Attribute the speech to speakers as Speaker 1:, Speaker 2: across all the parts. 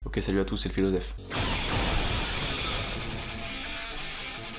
Speaker 1: Ok, salut à tous, c'est le philosophe.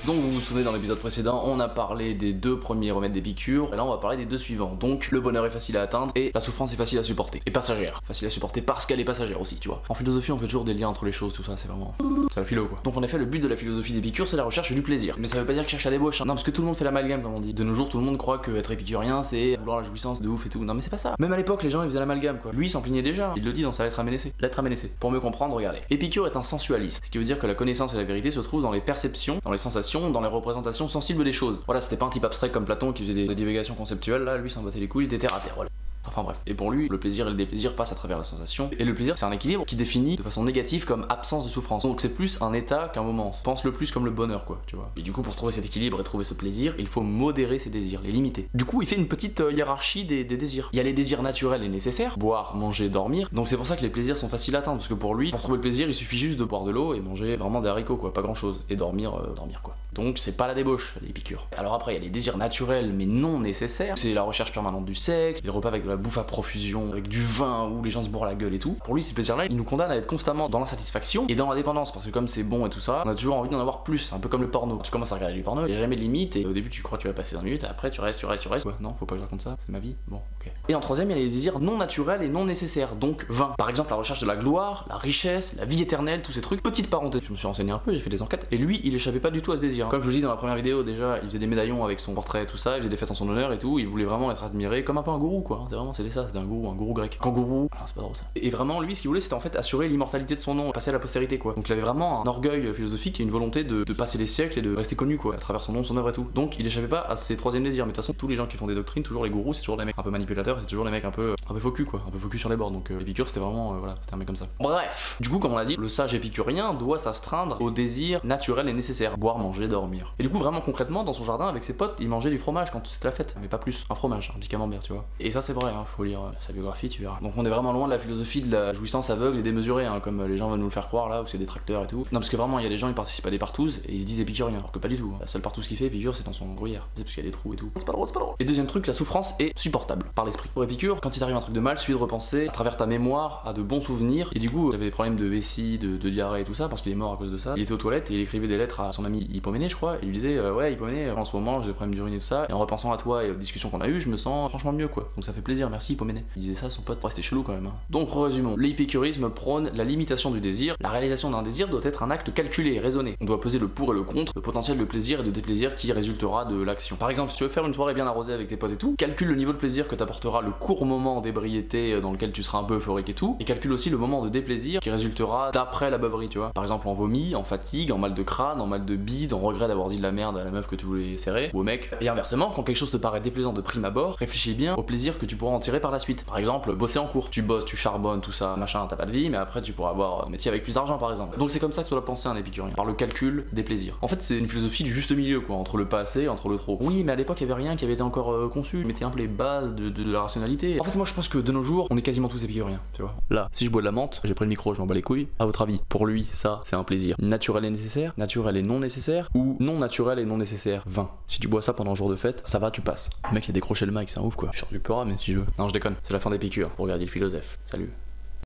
Speaker 1: Donc vous vous souvenez, dans l'épisode précédent, on a parlé des deux premiers remèdes d'Épicure, et là on va parler des deux suivants. Donc le bonheur est facile à atteindre et la souffrance est facile à supporter. Et passagère. Facile à supporter parce qu'elle est passagère aussi, tu vois. En philosophie on fait toujours des liens entre les choses, tout ça, c'est vraiment... c'est la philo quoi. Donc en effet le but de la philosophie d'Épicure c'est la recherche du plaisir. Mais ça veut pas dire qu'il cherche à débauche, hein. Non, parce que tout le monde fait l'amalgame comme on dit. De nos jours tout le monde croit que être épicurien c'est vouloir la jouissance de ouf et tout. Non mais c'est pas ça. Même à l'époque les gens ils faisaient l'amalgame quoi. Lui il s'en plaignait déjà. Il le dit dans sa lettre à Ménécée. Lettre à Ménécée. Pour mieux comprendre, regardez. Épicure est un sensualiste. Ce qui veut dire que la connaissance et la vérité se trouvent dans les perceptions, dans les sensations, dans les représentations sensible des choses. Voilà, c'était pas un type abstrait comme Platon qui faisait des divagations conceptuelles, là lui s'en battait les couilles, il était terre à terre, voilà. Enfin bref. Et pour lui, le plaisir et le déplaisir passent à travers la sensation. Et le plaisir, c'est un équilibre qui définit de façon négative comme absence de souffrance. Donc c'est plus un état qu'un moment. Pense le plus comme le bonheur, quoi, tu vois. Et du coup, pour trouver cet équilibre et trouver ce plaisir, il faut modérer ses désirs, les limiter. Du coup, il fait une petite hiérarchie des désirs. Il y a les désirs naturels et nécessaires, boire, manger, dormir. Donc c'est pour ça que les plaisirs sont faciles à atteindre, parce que pour lui, pour trouver le plaisir, il suffit juste de boire de l'eau et manger vraiment des haricots, quoi, pas grand chose. Et dormir quoi. Donc c'est pas la débauche, l'épicure. Alors après, il y a les désirs naturels mais non nécessaires. C'est la recherche permanente du sexe, les repas avec de la bouffe à profusion, avec du vin où les gens se bourrent la gueule et tout. Pour lui, ces plaisirs-là, ils nous condamnent à être constamment dans l'insatisfaction et dans la dépendance, parce que comme c'est bon et tout ça, on a toujours envie d'en avoir plus, un peu comme le porno. Tu commences à regarder du porno, il y a jamais de limite et au début tu crois que tu vas passer 5 minutes et après tu restes. Ouais, non, faut pas que je raconte ça, c'est ma vie. Bon, ok. Et en troisième, il y a les désirs non naturels et non nécessaires, donc vains. Par exemple, la recherche de la gloire, la richesse, la vie éternelle, tous ces trucs. Petite parenthèse, je me suis renseigné un peu, j'ai fait des enquêtes et lui, il échappait pas du tout à ce désir. Comme je le dis dans la première vidéo, déjà, il faisait des médaillons avec son portrait et tout ça, il faisait des fêtes en son honneur et tout, il voulait vraiment être admiré comme un peu un gourou quoi. C'est vraiment, c'était ça, c'était un gourou grec. Kangourou, ah, c'est pas drôle ça. Et vraiment, lui, ce qu'il voulait, c'était en fait assurer l'immortalité de son nom, passer à la postérité quoi. Donc il avait vraiment un orgueil philosophique et une volonté de passer les siècles et de rester connu quoi, à travers son nom, son œuvre et tout. Donc il échappait pas à ses troisième désirs. Mais de toute façon, tous les gens qui font des doctrines, toujours les gourous, c'est toujours des mecs un peu manipulateurs, c'est toujours les mecs un peu faux cul quoi, un peu faux cul sur les bords. Donc Épicure, c'était vraiment, voilà, c'était un mec comme ça. Bref, du coup, comme on l'a dit, le sage épicurien doit s'astreindre aux désirs naturels et nécessaires, boire, manger, dormir. Et du coup, vraiment concrètement, dans son jardin avec ses potes, il mangeait du fromage quand c'était la fête, mais pas plus, un fromage, un petit camembert, tu vois. Et ça c'est vrai, hein, faut lire sa biographie, tu verras. Donc on est vraiment loin de la philosophie de la jouissance aveugle et démesurée, hein, comme les gens veulent nous le faire croire là, où c'est des tracteurs et tout. Non, parce que vraiment, il y a des gens, ils participent à des partouzes et ils se disent épicuriens, alors que pas du tout. La seule partouze qu'il fait, Épicure, c'est dans son gruyère. C'est parce qu'il y a des trous et tout. C'est pas drôle, c'est pas drôle. Et deuxième truc, la souffrance est supportable par l'esprit. Pour Épicure, quand il t'arrive un truc de mal, suffit de repenser à travers ta mémoire à de bons souvenirs. Et du coup, il avait des problèmes de vessie, de diarrhée et tout ça, parce qu'il est mort à cause de ça. Il était aux toilettes et il écrivait des lettres à son ami Hippoménée, je crois, et il lui disait ouais, Hippoménée, en ce moment j'ai des problèmes d'urine et tout ça, et en repensant à toi et aux discussions qu'on a eues, je me sens franchement mieux quoi. Donc ça fait plaisir, merci Hippoménée. Il disait ça à son pote, ouais, c'était chelou quand même, hein. Donc résumons, l'épicurisme prône la limitation du désir. La réalisation d'un désir doit être un acte calculé et raisonné. On doit peser le pour et le contre, le potentiel de plaisir et de déplaisir qui résultera de l'action. Par exemple, si tu veux faire une soirée bien arrosée avec tes potes et tout, calcule le niveau de plaisir que t'apportera le court moment d'ébriété dans lequel tu seras un peu euphorique et tout, et calcule aussi le moment de déplaisir qui résultera d'après la beuverie, tu vois. Par exemple en vomi, en fatigue, en mal de crâne, en mal de bide, en regret d'avoir dit de la merde à la meuf que tu voulais serrer, ou au mec. Et inversement, quand quelque chose te paraît déplaisant de prime abord, réfléchis bien au plaisir que tu pourras en tirer par la suite. Par exemple, bosser en cours, tu bosses, tu charbonnes, tout ça, machin, t'as pas de vie, mais après tu pourras avoir un métier avec plus d'argent par exemple. Donc c'est comme ça que tu dois penser un épicurien, par le calcul des plaisirs. En fait, c'est une philosophie du juste milieu quoi, entre le pas assez, entre le trop. Oui, mais à l'époque, il y avait rien qui avait été encore conçu, mettez un peu les bases de la rationalité. En fait, moi je pense que de nos jours, on est quasiment tous épicuriens, tu vois. Là, si je bois de la menthe, j'ai pris le micro, je m'en bats les couilles. À votre avis, pour lui, ça, c'est un plaisir naturel et nécessaire, naturel et non nécessaire, ou non naturel et non nécessaire, vain. Si tu bois ça pendant un jour de fête, ça va, tu passes. Le mec il a décroché le mic, c'est un ouf quoi. Je sors du peur, mais si je veux. Non, je déconne, c'est la fin d'Épicure, pour regarder le philosophe. Salut.